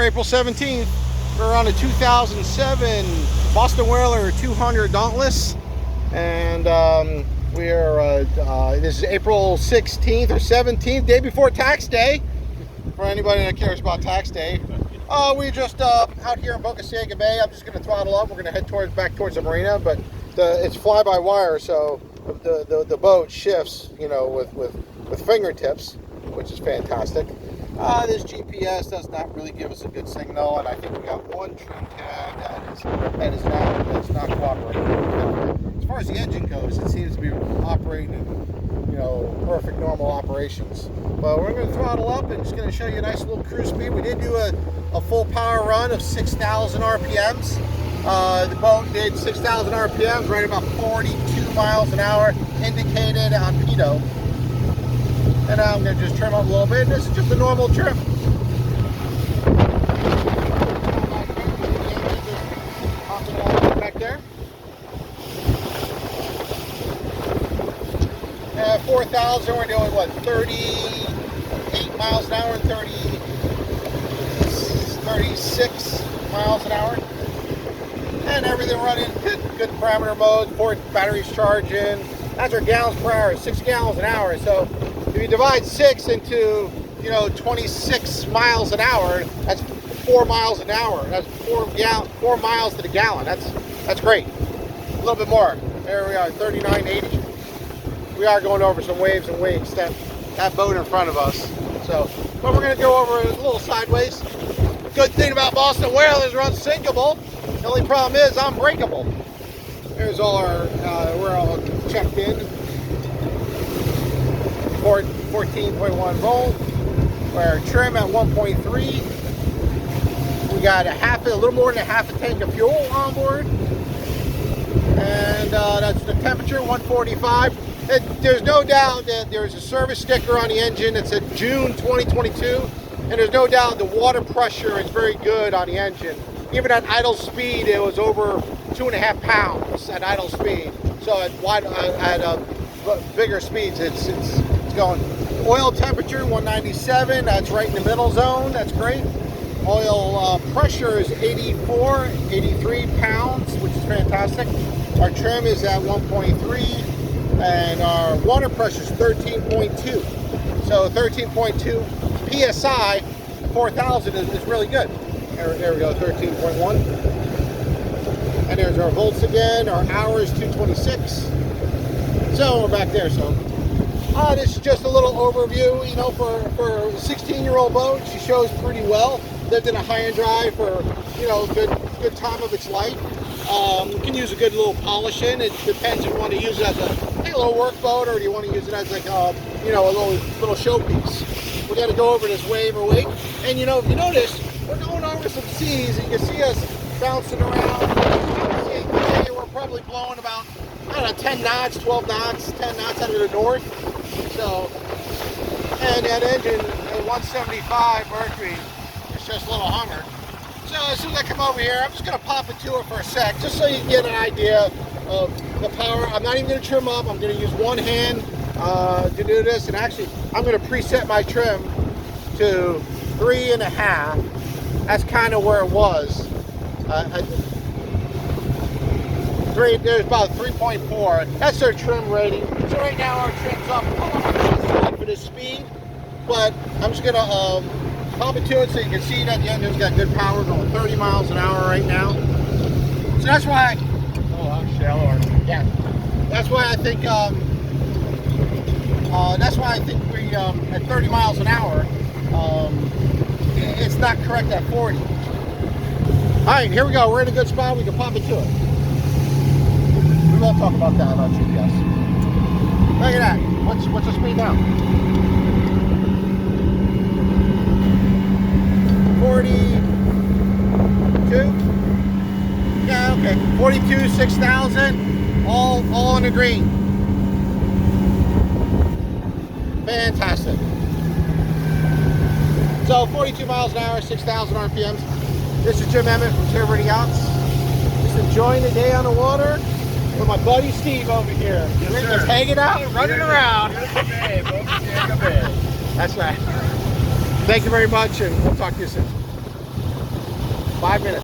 April 17th. We're on a 2007 Boston Whaler 200 Dauntless, and we are. This is April 16th or 17th, day before tax day. For anybody that cares about tax day, we just out here in Boca Ciega Bay. I'm just going to throttle up. We're going to head back towards the marina, but it's fly by wire, so the boat shifts, you know, with fingertips, which is fantastic. This GPS does not really give us a good signal, and I think we got one trim tab that's not cooperating. As far as the engine goes, it seems to be operating in, you know, perfect normal operations. But we're going to throttle up and just going to show you a nice little cruise speed. We did do a full power run of 6,000 RPMs. The boat did 6,000 RPMs, right about 42 miles an hour, indicated on pitot. And now I'm going to just trim up a little bit. This is just a normal trim. Back there. 4,000, we're doing what, 38 miles an hour, 36 miles an hour. And everything running, good parameter mode, 4 batteries charging. That's our gallons per hour, 6 gallons an hour. So if you divide 6 into, you know, 26 miles an hour, that's 4 miles an hour. That's 4 miles to the gallon. That's great. A little bit more. There we are, 39.80. We are going over some waves and wakes, that boat in front of us. So, but we're going to go over a little sideways. Good thing about Boston Whalers, we're unsinkable. The only problem is I'm breakable. There's all our, we're all checked in. 14.1 volt. We're trim at 1.3. We got a little more than a half a tank of fuel on board. And that's the temperature, 145. There's no doubt that there's a service sticker on the engine that said June 2022. And there's no doubt the water pressure is very good on the engine. Even at idle speed, it was over 2.5 pounds at idle speed. So at bigger speeds, it's going. Oil temperature 197. That's right in the middle zone. That's great. Oil pressure is 83 pounds, which is fantastic. Our trim is at 1.3, and our water pressure is 13.2. So 13.2 psi, 4,000 is really good. There we go, 13.1. And there's our volts again. Our hours, 226. So we're back there. So this is just a little overview, you know, for a 16-year-old boat. She shows pretty well. Lived in a high and dry for, you know, good time of its life. You can use a good little polishing. It depends if you want to use it as a little work boat, or do you want to use it as like a, you know, a little showpiece. We got to go over this wave or wake, and you know, if you notice, we're going over some seas, and you can see us bouncing around. We're probably blowing about, I don't know, 10 knots, 12 knots, 10 knots out of the north. So, and that engine at 175 Mercury, it's just a little Hummer. So as soon as I come over here, I'm just going to pop it to it for a sec, just so you can get an idea of the power. I'm not even going to trim up. I'm going to use one hand to do this, and actually I'm going to preset my trim to 3.5. That's kind of where it was. There's about 3.4. That's their trim rating. So right now our trim's up for this speed, but I'm just gonna pop it to it so you can see that the engine's got good power, going 30 miles an hour right now. So that's why. Oh, I'm shallower. Yeah. That's why I think. We at 30 miles an hour, it's not correct at 40. All right, here we go. We're in a good spot. We can pop it to it. We won't talk about that on GPS. Look at that. What's the speed now? 42. Yeah, okay. 42, 6,000, all on the green. Fantastic. So 42 miles an hour, 6,000 RPMs. This is Jim Emmett from Terverde Yachts. Just enjoying the day on the water with my buddy Steve over here. Yes, We're just hanging out and running around. That's right. Thank you very much, and we'll talk to you soon. 5 minutes.